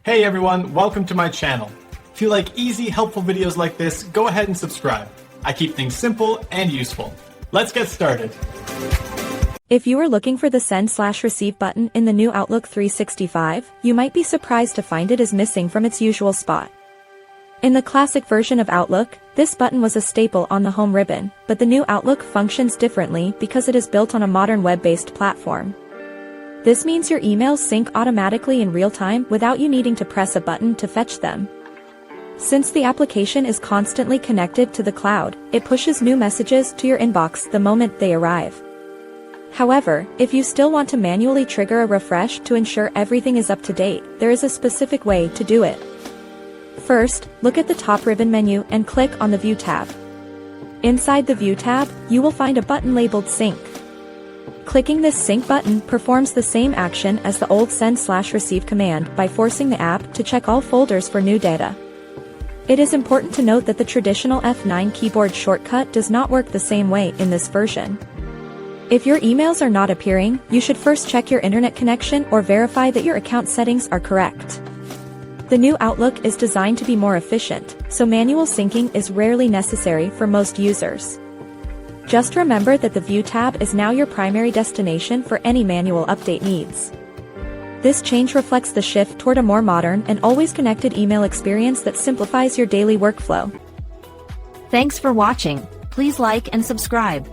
Hey everyone, welcome to my channel. If you like easy, helpful videos like this, go ahead and subscribe. I keep things simple and useful. Let's get started. If you are looking for the Send/Receive button in the new Outlook 365, you might be surprised to find it is missing from its usual spot. In the classic version of Outlook, this button was a staple on the home ribbon, but the new Outlook functions differently because it is built on a modern web-based platform. This means your emails sync automatically in real time without you needing to press a button to fetch them. Since the application is constantly connected to the cloud, it pushes new messages to your inbox the moment they arrive. However, if you still want to manually trigger a refresh to ensure everything is up to date, there is a specific way to do it. First, look at the top ribbon menu and click on the View tab. Inside the View tab, you will find a button labeled Sync. Clicking this Sync button performs the same action as the old Send/Receive command by forcing the app to check all folders for new data. It is important to note that the traditional F9 keyboard shortcut does not work the same way in this version. If your emails are not appearing, you should first check your internet connection or verify that your account settings are correct. The new Outlook is designed to be more efficient, so manual syncing is rarely necessary for most users. Just remember that the View tab is now your primary destination for any manual update needs. This change reflects the shift toward a more modern and always connected email experience that simplifies your daily workflow. Thanks for watching. Please like and subscribe.